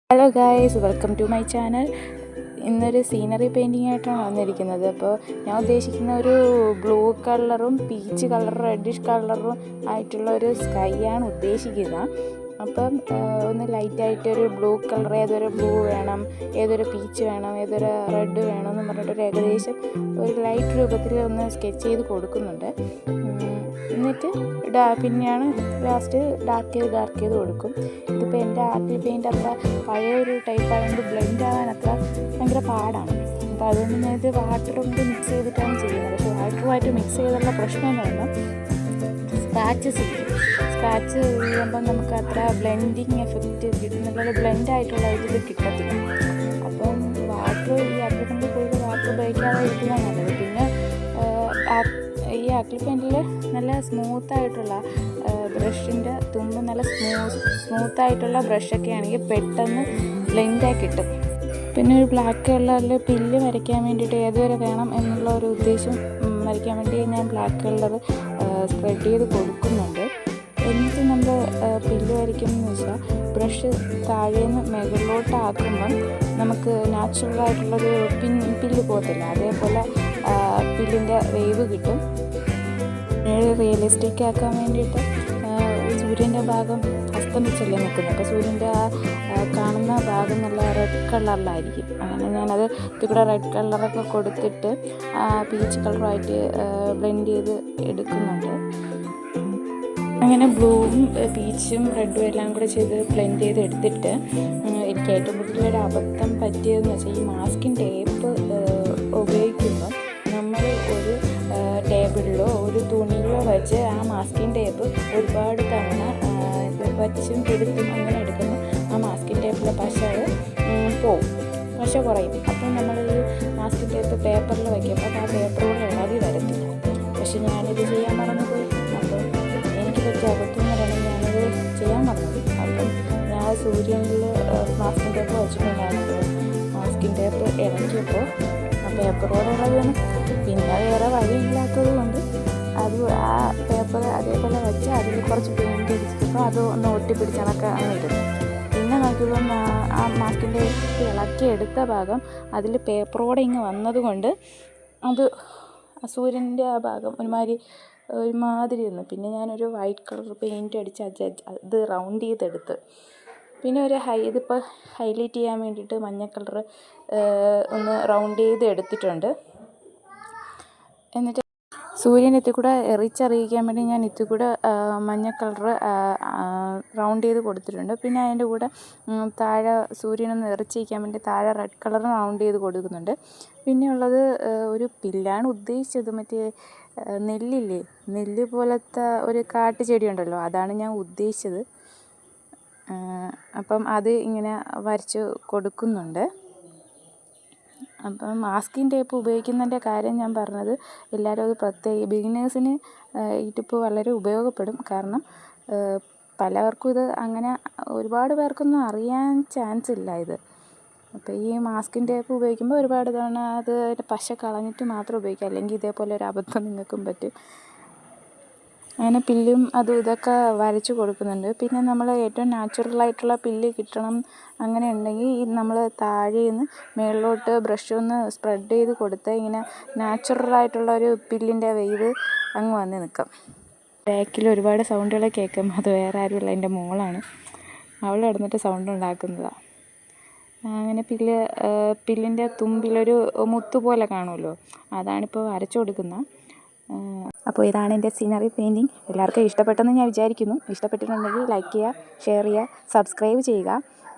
Hello guys, welcome to my channel. ഇന്നൊരു scenery painting ആയിട്ടാണ് വന്നിരിക്കുന്നത്. അപ്പോൾ ഞാൻ ഉദ്ദേശിക്കുന്ന ഒരു ബ്ലൂ കളറും പീച്ച് കളറും റെഡിഷ് കളറും ആയിട്ടുള്ള ഒരു സ്കൈ ആണ് ഉദ്ദേശിക്കുന്നത്. അപ്പം ഒന്ന് ലൈറ്റായിട്ടൊരു ബ്ലൂ കളർ, ഏതൊരു ബ്ലൂ വേണം, ഏതൊരു പീച്ച് വേണം, ഏതൊരു റെഡ് വേണം എന്ന് പറഞ്ഞിട്ടൊരു ഏകദേശം ഒരു ലൈറ്റ് രൂപത്തിൽ ഒന്ന് സ്കെച്ച് ചെയ്ത് കൊടുക്കുന്നുണ്ട്. എന്നിട്ട് പിന്നെയാണ് ലാസ്റ്റ് ഡാർക്ക് ചെയ്ത് കൊടുക്കും. ഇതിപ്പോൾ എൻ്റെ ആർട്ടിൽ പെയിൻ്റ് അത്ര പഴയ ഒരു ടൈപ്പ് ആയതുകൊണ്ട് ബ്ലെൻഡ് ആകാൻ അത്ര ഭയങ്കര പാടാണ്. അപ്പോൾ അതുകൊണ്ട് ഞാനിത് വാട്ടർ കൊണ്ട് മിക്സ് ചെയ്തിട്ടാണ് ചെയ്യുന്നത്. പക്ഷേ വാട്ടറുമായിട്ട് മിക്സ് ചെയ്തുള്ള പ്രശ്നം എന്ന് പറഞ്ഞാൽ സ്ക്രാച്ചസ് ചെയ്യുമ്പം നമുക്ക് അത്ര ബ്ലെൻഡിങ് എഫക്റ്റ് നല്ലൊരു ബ്ലെൻഡായിട്ടുള്ള ഇതിൽ കിട്ടത്തില്ല. അപ്പം ഈ അക്രിലിക് കൂടുതൽ വാട്ടർ ഉപയോഗിക്കാതെ ഇരിക്കുന്നതാണ് നല്ലത്. പിന്നെ ഈ അക്രിലിക് പെയിൻറ്റിൽ നല്ല സ്മൂത്തായിട്ടുള്ള ബ്രഷിൻ്റെ തുമ്പ് നല്ല സ്മൂത്തായിട്ടുള്ള ബ്രഷൊക്കെ ആണെങ്കിൽ പെട്ടെന്ന് ബ്ലെൻഡായി കിട്ടും. പിന്നെ ഒരു ബ്ലാക്ക് കളറിൽ പില്ല് വരയ്ക്കാൻ വേണ്ടിയിട്ട് ഏതുവരെ വേണം എന്നുള്ള ഒരു ഉദ്ദേശം വരയ്ക്കാൻ വേണ്ടി ഞാൻ ബ്ലാക്ക് കളർ സ്പ്രെഡ് ചെയ്ത് കൊടുക്കുന്നുണ്ട്. എന്നിട്ട് നമ്മൾ പില്ല് വരയ്ക്കുന്നതെന്ന് വെച്ചാൽ ബ്രഷ് താഴേന്ന് മുകളിലോട്ടാക്കുമ്പം നമുക്ക് നാച്ചുറലായിട്ടുള്ളൊരു പില്ല് പോകത്തില്ല. അതേപോലെ പില്ലിൻ്റെ വേവ് കിട്ടും. റിയലിസ്റ്റിക് ആക്കാൻ വേണ്ടിയിട്ട് സൂര്യൻ്റെ ഭാഗം അസ്തമിച്ചല്ലേ നിൽക്കുന്നത്. അപ്പോൾ സൂര്യൻ്റെ കാണുന്ന ഭാഗം നല്ല റെഡ് കളറിലായിരിക്കും. അങ്ങനെ ഞാനത് ഇവിടെ റെഡ് കളറൊക്കെ കൊടുത്തിട്ട് പീച്ച് കളറുമായിട്ട് ബ്ലെൻഡ് ചെയ്ത് എടുക്കുന്നുണ്ട്. അങ്ങനെ ബ്ലൂവും പീച്ചും റെഡും എല്ലാം കൂടെ ചെയ്ത് ബ്ലെൻഡ് ചെയ്ത് എടുത്തിട്ട് എനിക്ക് ഏറ്റവും കൂടുതലൊരു അബദ്ധം പറ്റിയതെന്ന് വെച്ചാൽ ഈ മാസ്കിൻ ടേപ്പ് ഉപയോഗിക്കുമ്പോൾ നമ്മൾ ഒരു ടേബിളിലോ ഒരു തുണിയിലോ വെച്ച് ആ മാസ്കിൻ ടേപ്പ് ഒരുപാട് തവണ വച്ചും എടുത്തും അങ്ങനെ എടുക്കുമ്പോൾ ആ മാസ്കിൻ ടേപ്പിലെ പശ കുറയും. അപ്പം നമ്മൾ ഈ മാസ്കിൻ ടേപ്പ് പേപ്പറിൽ വയ്ക്കുമ്പോൾ ആ പേപ്പറോട് ഇളകി വരത്തില്ല. പക്ഷെ ഞാനിത് ചെയ്യാൻ മറന്നുപോയി. അപ്പം എനിക്ക് പറ്റിയ അബദ്ധം എന്ന് പറയുന്നത് ഞാനിത് ചെയ്യാൻ മറന്നത്. അപ്പം ഞാൻ സൂര്യനിൽ മാസ്കിൻ ടേപ്പ് വെച്ചിട്ടുണ്ടായിരുന്നു. മാസ്കിൻ ടേപ്പ് ഇറക്കിയപ്പോൾ ആ പേപ്പറോട് ഇളകി വന്നു. പിന്നെ വേറെ വഴിയില്ലാത്തത് കൊണ്ട് ആ പേപ്പർ അതേപോലെ വെച്ച് അതിൽ കുറച്ച് പെയിൻറ്റ് അടിച്ചപ്പോൾ അത് ഒന്ന് ഒട്ടിപ്പിടിച്ചണക്കെ അങ്ങ് ഇരുന്നു. പിന്നെ നോക്കിയപ്പം ആ മാസ്കിൻ്റെ ഇളക്കി എടുത്ത ഭാഗം അതിൽ പേപ്പറോടെ ഇങ്ങ് വന്നതുകൊണ്ട് അത് സൂര്യൻ്റെ ആ ഭാഗം ഒരുമാതിരി ഇരുന്നു. പിന്നെ ഞാനൊരു വൈറ്റ് കളർ പെയിൻറ്റ് അടിച്ച് അത് റൗണ്ട് ചെയ്തെടുത്ത്. പിന്നെ ഇതിപ്പോൾ ഹൈലൈറ്റ് ചെയ്യാൻ വേണ്ടിയിട്ട് മഞ്ഞ കളർ ഒന്ന് റൗണ്ട് ചെയ്ത് എടുത്തിട്ടുണ്ട്. എന്നിട്ട് സൂര്യൻ ഇത്തിരി കൂടെ എറിച്ചറിയിക്കാൻ വേണ്ടി ഞാൻ ഇത്തിരി കൂടെ മഞ്ഞ കളർ റൗണ്ട് ചെയ്ത് കൊടുത്തിട്ടുണ്ട്. പിന്നെ അതിൻ്റെ കൂടെ താഴെ സൂര്യനൊന്ന് എറിച്ചിരിക്കാൻ വേണ്ടി താഴെ റെഡ് കളർ റൗണ്ട് ചെയ്ത് കൊടുക്കുന്നുണ്ട്. പിന്നെ ഉള്ളത് ഒരു പില്ലാണ് ഉദ്ദേശിച്ചത്. മറ്റേ നെല്ല് പോലത്തെ ഒരു കാട്ടുചെടി ഉണ്ടല്ലോ, അതാണ് ഞാൻ ഉദ്ദേശിച്ചത്. അപ്പം അത് ഇങ്ങനെ വരച്ച് കൊടുക്കുന്നുണ്ട്. അപ്പം മാസ്കിൻ ടേപ്പ് ഉപയോഗിക്കുന്നതിൻ്റെ കാര്യം ഞാൻ പറഞ്ഞത് എല്ലാവരും അത് പ്രത്യേകം ബിഗിനേഴ്സിന് ഈ ടിപ്പ് വളരെ ഉപയോഗപ്പെടും. കാരണം പലവർക്കും ഇത് അങ്ങനെ ഒരുപാട് പേർക്കൊന്നും അറിയാൻ ചാൻസ് ഇല്ല ഇത്. അപ്പോൾ ഈ മാസ്കിൻ ടേപ്പ് ഉപയോഗിക്കുമ്പോൾ ഒരുപാട് തവണ അതിൻ്റെ പശ കളഞ്ഞിട്ട് മാത്രം ഉപയോഗിക്കുക. അല്ലെങ്കിൽ ഇതേപോലെ ഒരു അബദ്ധം നിങ്ങൾക്കും പറ്റും. അങ്ങനെ പില്ലും അതും ഇതൊക്കെ വരച്ച് കൊടുക്കുന്നുണ്ട്. പിന്നെ നമ്മൾ ഏറ്റവും നാച്ചുറലായിട്ടുള്ള പില്ല് കിട്ടണം അങ്ങനെ ഉണ്ടെങ്കിൽ നമ്മൾ താഴേന്ന് മുകളിലോട്ട് ബ്രഷ് ഒന്ന് സ്പ്രെഡ് ചെയ്ത് കൊടുത്ത് ഇങ്ങനെ നാച്ചുറലായിട്ടുള്ള ഒരു പില്ലിൻ്റെ വേവ് അങ്ങ് വന്ന് നിൽക്കും. ബാക്കിൽ ഒരുപാട് സൗണ്ടുകൾ കേൾക്കും. അത് വേറെ ആരുമില്ല, എൻ്റെ മോളാണ്. അവൾ കിടന്നിട്ട് സൗണ്ട് ഉണ്ടാക്കുന്നതാണ്. അങ്ങനെ പില്ലിൻ്റെ തുമ്പിലൊരു മുത്ത് പോലെ കാണുമല്ലോ, അതാണിപ്പോൾ വരച്ചു കൊടുക്കുന്നത്. അപ്പോൾ ഇതാണ് എൻ്റെ സീനറി പെയിൻറ്റിങ്. എല്ലാവർക്കും ഇഷ്ടപ്പെട്ടെന്ന് ഞാൻ വിചാരിക്കുന്നു. ഇഷ്ടപ്പെട്ടിട്ടുണ്ടെങ്കിൽ ലൈക്ക് ചെയ്യുക, ഷെയർ ചെയ്യുക, സബ്സ്ക്രൈബ് ചെയ്യുക.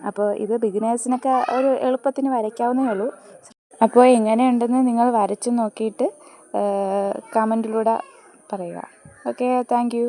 അപ്പോൾ ഇത് ബിഗിനേഴ്സിനൊക്കെ ഒരു എളുപ്പത്തിന് വരയ്ക്കാവുന്നേ ഉള്ളൂ. അപ്പോൾ എങ്ങനെയുണ്ടെന്ന് നിങ്ങൾ വരച്ച് നോക്കിയിട്ട് കമൻറ്റിലൂടെ പറയുക. Okay, thank you.